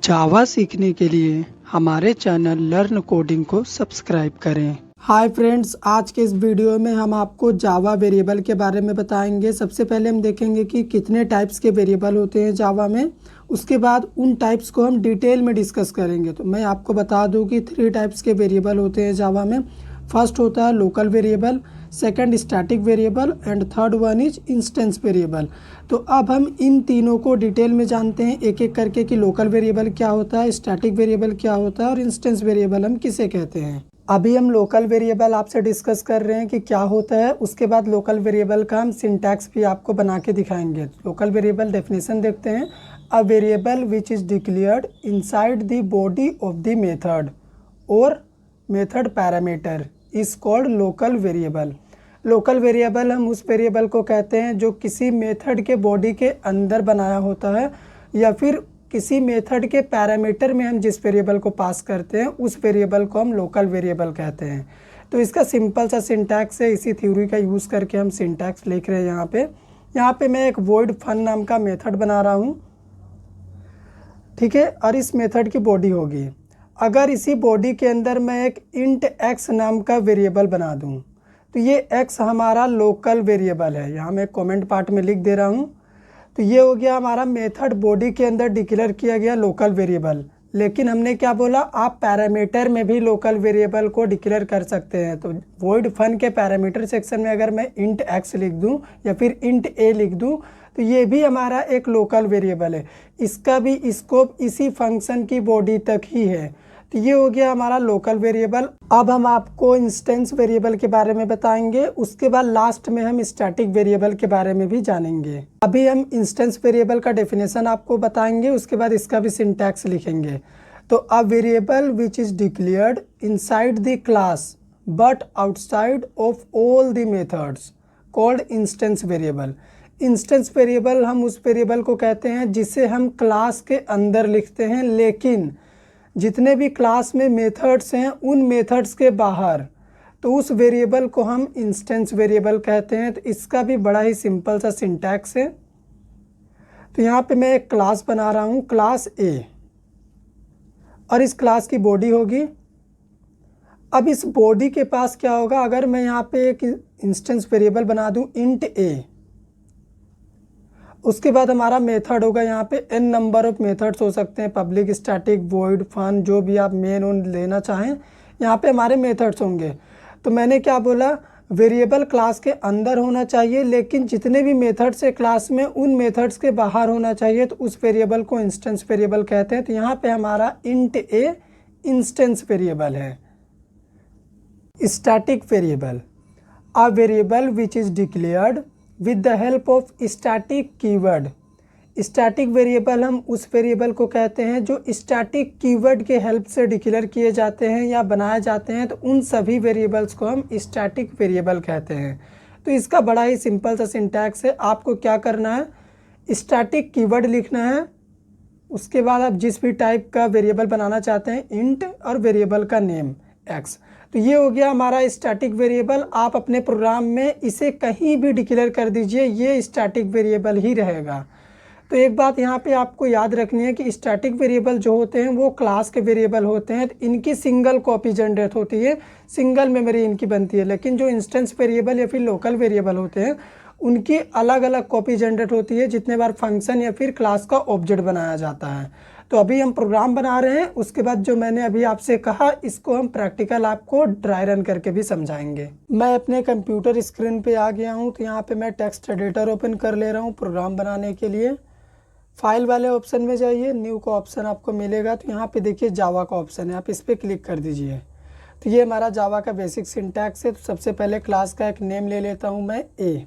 जावा सीखने के लिए हमारे चैनल लर्न कोडिंग को सब्सक्राइब करें। हाय फ्रेंड्स, आज के इस वीडियो में हम आपको जावा वेरिएबल के बारे में बताएंगे। सबसे पहले हम देखेंगे कि कितने टाइप्स के वेरिएबल होते हैं जावा में। उसके बाद उन टाइप्स को हम डिटेल में डिस्कस करेंगे। तो मैं आपको बता दूं कि 3 टाइप्स के वेरिएबल होते हैं जावा में। फर्स्ट होता है local variable, second static variable and third one is instance variable. तो अब हम इन तीनों को डिटेल में जानते हैं एक एक करके कि लोकल वेरिएबल क्या होता है, स्टैटिक वेरिएबल क्या होता है और इंस्टेंस वेरिएबल हम किसे कहते हैं। अभी हम लोकल वेरिएबल आपसे डिस्कस कर रहे हैं कि क्या होता है। उसके बाद लोकल वेरिएबल का हम सिंटैक्स भी आपको बना के दिखाएंगे। लोकल वेरिएबल डेफिनेशन देखते हैं। A variable which is declared inside the body of the method और method parameter is called local variable. Local variable हम उस वेरिएबल को कहते हैं जो किसी मेथड के बॉडी के अंदर बनाया होता है या फिर किसी मेथड के पैरामीटर में हम जिस वेरिएबल को पास करते हैं उस वेरिएबल को हम लोकल वेरिएबल कहते हैं। तो इसका सिंपल सा सिंटैक्स है, इसी थ्योरी का यूज़ करके हम सिंटैक्स लिख रहे हैं। यहाँ पे मैं एक वॉइड फन नाम का मेथड बना रहा हूँ, ठीक है। और इस मेथड की बॉडी होगी। अगर इसी बॉडी के अंदर मैं एक इंट एक्स नाम का वेरिएबल बना दूं तो ये एक्स हमारा लोकल वेरिएबल है। यहाँ मैं कमेंट पार्ट में लिख दे रहा हूँ। तो ये हो गया हमारा मेथड बॉडी के अंदर डिक्लेयर किया गया लोकल वेरिएबल। लेकिन हमने क्या बोला, आप पैरामीटर में भी लोकल वेरिएबल को डिक्लेयर कर सकते हैं। तो वॉइड फन के पैरामीटर सेक्शन में अगर मैं इंट एक्स लिख दूं या फिर इंट ए लिख दूं तो ये भी हमारा एक लोकल वेरिएबल है। इसका भी स्कोप इसी फंक्शन की बॉडी तक ही है। तो ये हो गया हमारा लोकल वेरिएबल। अब हम आपको इंस्टेंस वेरिएबल के बारे में बताएंगे। उसके बाद लास्ट में हम स्टैटिक वेरिएबल के बारे में भी जानेंगे। अभी हम इंस्टेंस वेरिएबल का डेफिनेशन आपको बताएंगे, उसके बाद इसका भी सिंटैक्स लिखेंगे। तो अ variable which is declared inside the class but outside of all the methods called instance variable. Instance variable हम उस वेरिएबल को कहते हैं जिसे हम क्लास के अंदर लिखते हैं, लेकिन जितने भी क्लास में मेथड्स हैं उन मेथड्स के बाहर, तो उस वेरिएबल को हम इंस्टेंस वेरिएबल कहते हैं। तो इसका भी बड़ा ही सिंपल सा सिंटैक्स है। तो यहाँ पे मैं एक क्लास बना रहा हूँ, क्लास ए, और इस क्लास की बॉडी होगी। अब इस बॉडी के पास क्या होगा, अगर मैं यहाँ पे एक इंस्टेंस वेरिएबल बना दूँ इंट ए, उसके बाद हमारा मेथड होगा। यहाँ पे n नंबर ऑफ मेथड्स हो सकते हैं, पब्लिक, स्टैटिक, वॉइड, फन, जो भी आप मेन उन लेना चाहें। यहाँ पे हमारे मेथड्स होंगे। तो मैंने क्या बोला, वेरिएबल क्लास के अंदर होना चाहिए, लेकिन जितने भी मेथड्स है क्लास में उन मेथड्स के बाहर होना चाहिए। तो उस वेरिएबल को इंस्टेंस वेरिएबल कहते हैं। तो यहाँ पे हमारा इंट ए इंस्टेंस वेरिएबल है। Static variable, a variable which is declared with the help of static keyword. Static variable हम उस वेरिएबल को कहते हैं जो स्टैटिक कीवर्ड के हेल्प से डिक्लेयर किए जाते हैं या बनाए जाते हैं। तो उन सभी वेरिएबल्स को हम स्टैटिक वेरिएबल कहते हैं। तो इसका बड़ा ही सिंपल सा सिंटैक्स है। आपको क्या करना है, स्टैटिक कीवर्ड लिखना है। उसके बाद आप जिस भी टाइप का वेरिएबल बनाना चाहते हैं, इंट और वेरिएबल का नेम एक्स। तो ये हो गया हमारा स्टैटिक वेरिएबल। आप अपने प्रोग्राम में इसे कहीं भी डिक्लेयर कर दीजिए, ये स्टैटिक वेरिएबल ही रहेगा। तो एक बात यहाँ पे आपको याद रखनी है कि स्टैटिक वेरिएबल जो होते हैं वो क्लास के वेरिएबल होते हैं। तो इनकी सिंगल कॉपी जनरेट होती है, सिंगल मेमोरी इनकी बनती है। लेकिन जो इंस्टेंस वेरिएबल या फिर लोकल वेरिएबल होते हैं उनकी अलग अलग कॉपी जनरेट होती है जितने बार फंक्शन या फिर क्लास का ऑब्जेक्ट बनाया जाता है। तो अभी हम प्रोग्राम बना रहे हैं, उसके बाद जो मैंने अभी आपसे कहा इसको हम प्रैक्टिकल आपको ड्राई रन करके भी समझाएंगे। मैं अपने कंप्यूटर स्क्रीन पे आ गया हूँ। तो यहाँ पे मैं टेक्स्ट एडिटर ओपन कर ले रहा हूँ प्रोग्राम बनाने के लिए। फाइल वाले ऑप्शन में जाइए, न्यू का ऑप्शन आपको मिलेगा। तो यहाँ पे देखिए जावा का ऑप्शन है, आप इस पर क्लिक कर दीजिए। तो ये हमारा जावा का बेसिक सिंटैक्स है। तो सबसे पहले क्लास का एक नेम ले लेता हूँ मैं ए।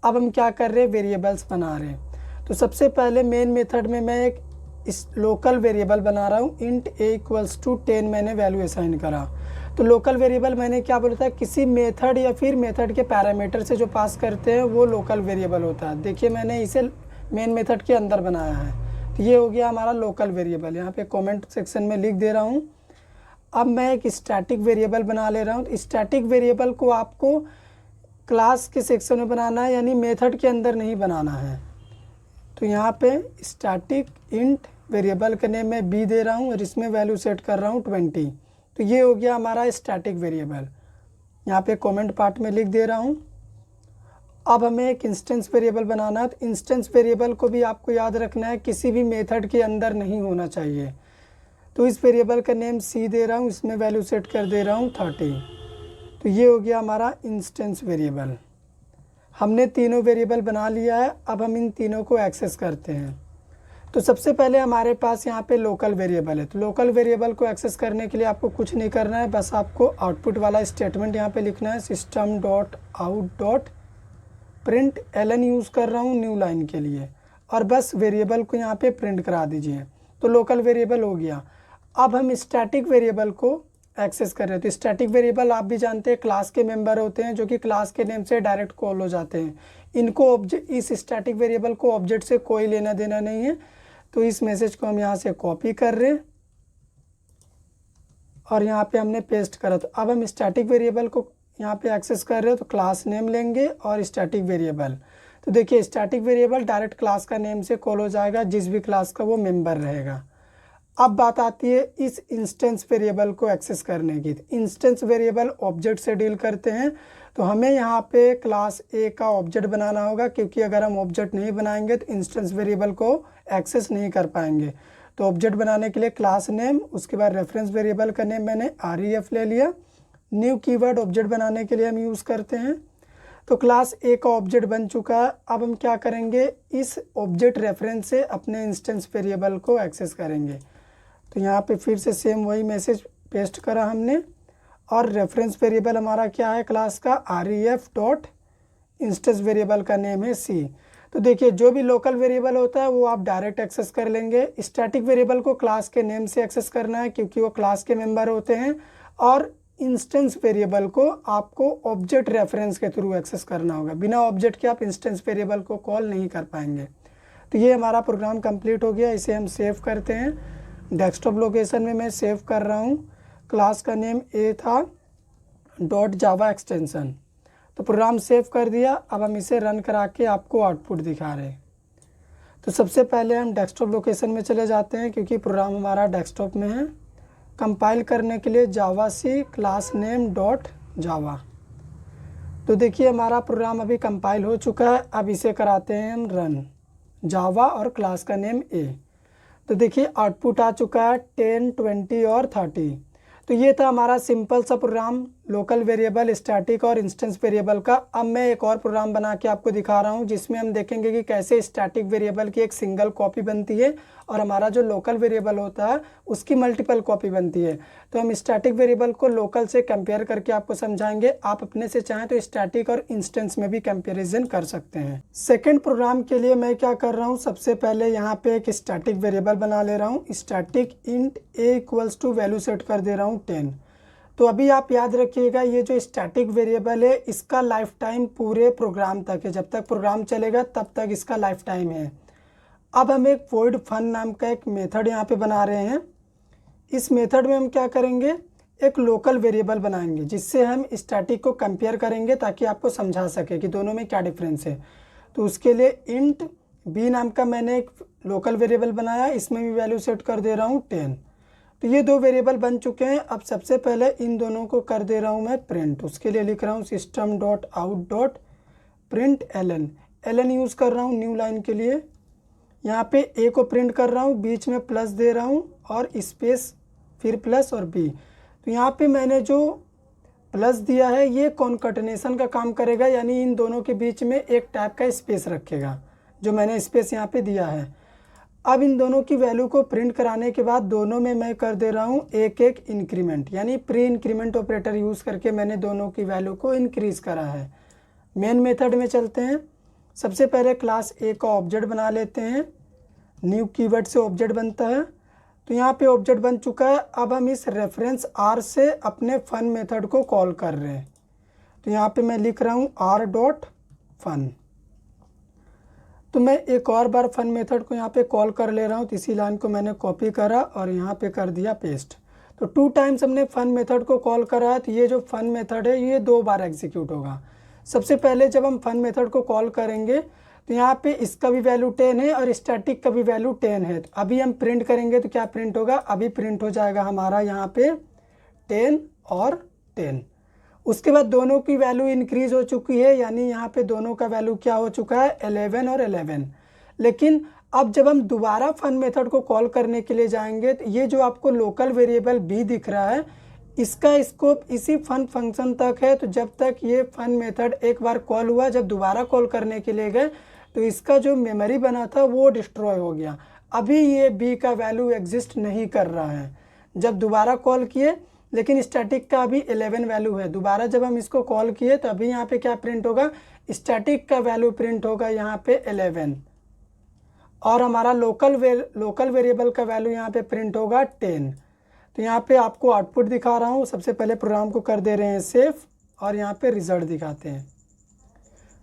अब हम क्या कर रहे हैं, वेरिएबल्स बना रहे हैं। तो सबसे पहले मेन मेथड में मैं एक इस लोकल वेरिएबल बना रहा हूँ, इंट ए इक्वल्स टू 10 मैंने वैल्यू असाइन करा। तो लोकल वेरिएबल मैंने क्या बोला था, किसी मेथड या फिर मेथड के पैरामीटर से जो पास करते हैं वो लोकल वेरिएबल होता है। देखिए मैंने इसे मेन मेथड के अंदर बनाया है। तो ये हो गया हमारा लोकल वेरिएबल। यहाँ पे कमेंट सेक्शन में लिख दे रहा हूँ। अब मैं एक स्टैटिक वेरिएबल बना ले रहा हूँ। तो स्टैटिक वेरिएबल को आपको क्लास के सेक्शन में बनाना है, यानी मेथड के अंदर नहीं बनाना है। तो यहाँ पे स्टैटिक इंट वेरिएबल के नेम में बी दे रहा हूँ और इसमें वैल्यू सेट कर रहा हूँ 20। तो ये हो गया हमारा स्टैटिक वेरिएबल। यहाँ पे कमेंट पार्ट में लिख दे रहा हूँ। अब हमें एक इंस्टेंस वेरिएबल बनाना है। तो इंस्टेंस वेरिएबल को भी आपको याद रखना है, किसी भी मेथड के अंदर नहीं होना चाहिए। तो इस वेरिएबल का नेम सी दे रहा हूँ, इसमें वैल्यू सेट कर दे रहा हूँ 30। तो ये हो गया हमारा इंस्टेंस वेरिएबल। हमने तीनों वेरिएबल बना लिया है। अब हम इन तीनों को एक्सेस करते हैं। तो सबसे पहले हमारे पास यहाँ पे लोकल वेरिएबल है। तो लोकल वेरिएबल को एक्सेस करने के लिए आपको कुछ नहीं करना है, बस आपको आउटपुट वाला स्टेटमेंट यहाँ पे लिखना है, system.out.println यूज़ कर रहा हूँ न्यू लाइन के लिए, और बस वेरिएबल को यहाँ पे प्रिंट करा दीजिए। तो लोकल वेरिएबल हो गया। अब हम स्टैटिक वेरिएबल को एक्सेस कर रहे हैं। तो स्टैटिक वेरिएबल आप भी जानते हैं क्लास के मेंबर होते हैं जो कि क्लास के नेम से डायरेक्ट कॉल हो जाते हैं। इनको इस स्टैटिक वेरिएबल को ऑब्जेक्ट से कोई लेना देना नहीं है। तो इस मैसेज को हम यहाँ से कॉपी कर रहे हैं और यहाँ पे हमने पेस्ट करा। तो अब हम स्टैटिक वेरिएबल को यहाँ पे एक्सेस कर रहे हो, तो क्लास नेम लेंगे और स्टैटिक वेरिएबल। तो देखिए स्टैटिक वेरिएबल डायरेक्ट क्लास का नेम से कॉल हो जाएगा, जिस भी क्लास का वो मेंबर रहेगा। अब बात आती है इस इंस्टेंस वेरिएबल को एक्सेस करने की। इंस्टेंस वेरिएबल ऑब्जेक्ट से डील करते हैं, तो हमें यहाँ पे क्लास ए का ऑब्जेक्ट बनाना होगा, क्योंकि अगर हम ऑब्जेक्ट नहीं बनाएंगे तो इंस्टेंस वेरिएबल को एक्सेस नहीं कर पाएंगे। तो ऑब्जेक्ट बनाने के लिए क्लास नेम, उसके बाद रेफरेंस वेरिएबल का नेम मैंने REF ले लिया। न्यू कीवर्ड ऑब्जेक्ट बनाने के लिए हम यूज़ करते हैं। तो क्लास ए का ऑब्जेक्ट बन चुका है। अब हम क्या करेंगे, इस ऑब्जेक्ट रेफरेंस से अपने इंस्टेंस वेरिएबल को एक्सेस करेंगे। तो यहाँ पे फिर से सेम वही मैसेज पेस्ट करा हमने, और रेफरेंस वेरिएबल हमारा क्या है क्लास का, REF डॉट इंस्टेंस वेरिएबल का नेम है C। तो देखिए जो भी लोकल वेरिएबल होता है वो आप डायरेक्ट एक्सेस कर लेंगे। स्टैटिक वेरिएबल को क्लास के नेम से एक्सेस करना है, क्योंकि वो क्लास के मेंबर होते हैं, और इंस्टेंस वेरिएबल को आपको ऑब्जेक्ट रेफरेंस के थ्रू एक्सेस करना होगा। बिना ऑब्जेक्ट के आप इंस्टेंस वेरिएबल को कॉल नहीं कर पाएंगे। तो ये हमारा प्रोग्राम कंप्लीट हो गया। इसे हम सेव करते हैं। डेस्कटॉप लोकेशन में मैं सेव कर रहा हूँ। क्लास का नेम A था .java एक्सटेंशन। तो प्रोग्राम सेव कर दिया। अब हम इसे रन करा के आपको आउटपुट दिखा रहे हैं। तो सबसे पहले हम डेस्कटॉप लोकेशन में चले जाते हैं, क्योंकि प्रोग्राम हमारा डेस्कटॉप में है। कंपाइल करने के लिए जावा-सी क्लास नेम .java। तो देखिए हमारा प्रोग्राम अभी कंपाइल हो चुका है। अब इसे कराते हैं हम रन, जावा और क्लास का नेम A। तो देखिए आउटपुट आ चुका है 10, 20 और 30। तो ये था हमारा सिंपल सा प्रोग्राम लोकल वेरिएबल, स्टैटिक और इंस्टेंस वेरिएबल का। अब मैं एक और प्रोग्राम बना के आपको दिखा रहा हूँ, जिसमें हम देखेंगे कि कैसे स्टैटिक वेरिएबल की एक सिंगल कॉपी बनती है और हमारा जो लोकल वेरिएबल होता है उसकी मल्टीपल कॉपी बनती है। तो हम स्टैटिक वेरिएबल को लोकल से कंपेयर करके आपको समझाएंगे। आप अपने से चाहें तो स्टैटिक और इंस्टेंस में भी कंपेरिजन कर सकते हैं। सेकेंड प्रोग्राम के लिए मैं क्या कर रहा हूँ, सबसे पहले यहाँ पे एक स्टैटिक वेरिएबल बना ले रहा हूँ। Static int a equals to value set कर दे रहा हूँ 10। तो अभी आप याद रखिएगा ये जो स्टैटिक वेरिएबल है इसका लाइफ टाइम पूरे प्रोग्राम तक है। जब तक प्रोग्राम चलेगा तब तक इसका लाइफ टाइम है। अब हम एक void fun नाम का एक मेथड यहाँ पे बना रहे हैं। इस मेथड में हम क्या करेंगे, एक लोकल वेरिएबल बनाएंगे जिससे हम स्टैटिक को कंपेयर करेंगे, ताकि आपको समझा सके कि दोनों में क्या डिफरेंस है। तो उसके लिए इंट b नाम का मैंने एक लोकल वेरिएबल बनाया, इसमें भी वैल्यू सेट कर दे रहा हूँ 10। तो ये दो वेरिएबल बन चुके हैं। अब सबसे पहले इन दोनों को कर दे रहा हूँ मैं प्रिंट। उसके लिए लिख रहा हूँ system.out.println। ln यूज़ कर रहा हूँ न्यू लाइन के लिए। यहाँ पे a को प्रिंट कर रहा हूँ, बीच में प्लस दे रहा हूँ और स्पेस फिर प्लस और b। तो यहाँ पे मैंने जो प्लस दिया है ये कॉन्कैटिनेशन का काम करेगा, यानी इन दोनों के बीच में एक टाइप का स्पेस रखेगा, जो मैंने स्पेस यहाँ पे दिया है। अब इन दोनों की वैल्यू को प्रिंट कराने के बाद दोनों में मैं कर दे रहा हूँ एक एक इंक्रीमेंट, यानी प्री इंक्रीमेंट ऑपरेटर यूज़ करके मैंने दोनों की वैल्यू को इंक्रीज़ करा है। मेन मेथड में चलते हैं। सबसे पहले क्लास A का ऑब्जेक्ट बना लेते हैं। न्यू कीवर्ड से ऑब्जेक्ट बनता है। तो यहाँ पे ऑब्जेक्ट बन चुका है। अब हम इस रेफरेंस R से अपने फन मेथड को कॉल कर रहे हैं। तो यहाँ पे मैं लिख रहा हूँ r.fun। तो मैं एक और बार फन मेथड को यहाँ पे कॉल कर ले रहा हूँ। तो इसी लाइन को मैंने कॉपी करा और यहाँ पे कर दिया पेस्ट। तो 2 टाइम्स हमने फन मेथड को कॉल करा है। तो ये जो फन मेथड है ये 2 बार एग्जीक्यूट होगा। सबसे पहले जब हम फन मेथड को कॉल करेंगे तो यहाँ पे इसका भी वैल्यू 10 है और स्टैटिक का भी वैल्यू 10 है। तो अभी हम प्रिंट करेंगे तो क्या प्रिंट होगा, अभी प्रिंट हो जाएगा हमारा यहाँ पे 10 और 10। उसके बाद दोनों की वैल्यू इंक्रीज हो चुकी है, यानी यहाँ पे दोनों का वैल्यू क्या हो चुका है, 11 और 11। लेकिन अब जब हम दोबारा फन मेथड को कॉल करने के लिए जाएंगे तो ये जो आपको लोकल वेरिएबल बी दिख रहा है, इसका स्कोप इसी फन फंक्शन तक है। तो जब तक ये फन मेथड एक बार कॉल हुआ, जब दोबारा कॉल करने के लिए गए तो इसका जो मेमोरी बना था वो डिस्ट्रॉय हो गया। अभी ये बी का वैल्यू एग्जिस्ट नहीं कर रहा है जब दोबारा कॉल किए, लेकिन स्टैटिक का अभी 11 वैल्यू है। दोबारा जब हम इसको कॉल किए तो अभी यहाँ पे क्या प्रिंट होगा, स्टैटिक का वैल्यू प्रिंट होगा यहाँ पे 11 और हमारा लोकल वेरिएबल का वैल्यू यहाँ पे प्रिंट होगा 10। तो यहाँ पे आपको आउटपुट दिखा रहा हूँ। सबसे पहले प्रोग्राम को कर दे रहे हैं सेव और यहाँ पे रिजल्ट दिखाते हैं।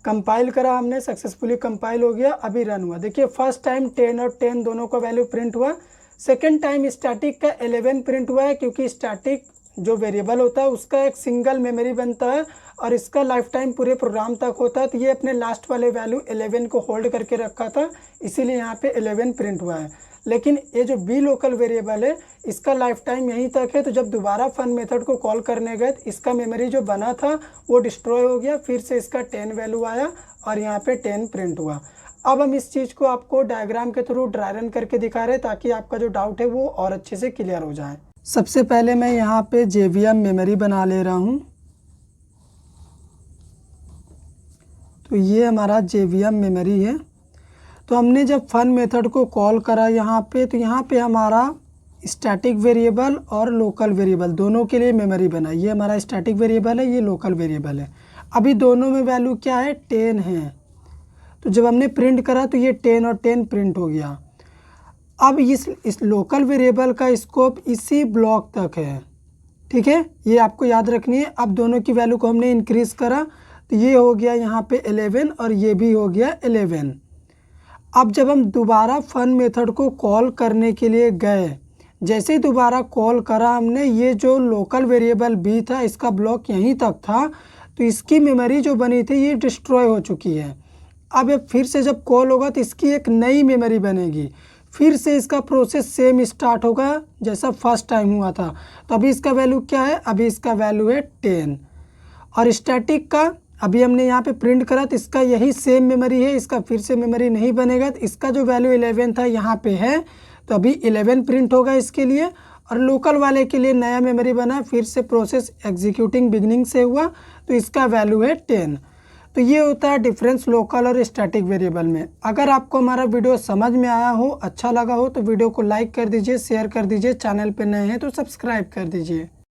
कंपाइल करा हमने, सक्सेसफुली कंपाइल हो गया, अभी रन हुआ। देखिए फर्स्ट टाइम 10 और 10 दोनों का वैल्यू प्रिंट हुआ। सेकेंड टाइम स्टैटिक का 11 प्रिंट हुआ है, क्योंकि स्टैटिक जो वेरिएबल होता है उसका एक सिंगल मेमोरी बनता है और इसका लाइफ टाइम पूरे प्रोग्राम तक होता है। तो ये अपने लास्ट वाले वैल्यू 11 को होल्ड करके रखा था, इसीलिए यहाँ पे 11 प्रिंट हुआ है। लेकिन ये जो बी लोकल वेरिएबल है इसका लाइफ टाइम यहीं तक है। तो जब दोबारा फन मेथड को कॉल करने गए तो इसका मेमोरी जो बना था वो डिस्ट्रॉय हो गया, फिर से इसका 10 वैल्यू आया और यहाँ पे 10 प्रिंट हुआ। अब हम इस चीज़ को आपको डायग्राम के थ्रू ड्राई रन करके दिखा रहे हैं ताकि आपका जो डाउट है वो और अच्छे से क्लियर हो जाए। सबसे पहले मैं यहाँ पे JVM मेमोरी बना ले रहा हूँ। तो ये हमारा JVM मेमोरी है। तो हमने जब फन मेथड को कॉल करा यहाँ पे, तो यहाँ पे हमारा स्टैटिक वेरिएबल और लोकल वेरिएबल दोनों के लिए मेमोरी बना। ये हमारा स्टैटिक वेरिएबल है, ये लोकल वेरिएबल है। अभी दोनों में वैल्यू क्या है, 10 है। तो जब हमने प्रिंट करा तो ये 10 और 10 प्रिंट हो गया। अब इस लोकल वेरिएबल का स्कोप इसी ब्लॉक तक है, ठीक है, ये आपको याद रखनी है। अब दोनों की वैल्यू को हमने इंक्रीज़ करा तो ये हो गया यहाँ पे 11 और ये भी हो गया 11। अब जब हम दोबारा फन मेथड को कॉल करने के लिए गए, जैसे ही दोबारा कॉल करा हमने, ये जो लोकल वेरिएबल बी था इसका ब्लॉक यहीं तक था, तो इसकी मेमोरी जो बनी थी ये डिस्ट्रॉय हो चुकी है। अब ये फिर से जब कॉल होगा तो इसकी एक नई मेमोरी बनेगी, फिर से इसका प्रोसेस सेम स्टार्ट होगा जैसा फर्स्ट टाइम हुआ था। तो अभी इसका वैल्यू क्या है, अभी इसका वैल्यू है 10। और स्टैटिक का अभी हमने यहाँ पे प्रिंट करा तो इसका यही सेम मेमोरी है, इसका फिर से मेमोरी नहीं बनेगा। तो इसका जो वैल्यू 11 था यहाँ पे है, तो अभी 11 प्रिंट होगा इसके लिए। और लोकल वाले के लिए नया मेमोरी बना, फिर से प्रोसेस एग्जीक्यूटिंग बिगनिंग से हुआ, तो इसका वैल्यू है 10। तो ये होता है डिफरेंस लोकल और स्टैटिक वेरिएबल में। अगर आपको हमारा वीडियो समझ में आया हो, अच्छा लगा हो, तो वीडियो को लाइक कर दीजिए, शेयर कर दीजिए, चैनल पे नए हैं तो सब्सक्राइब कर दीजिए।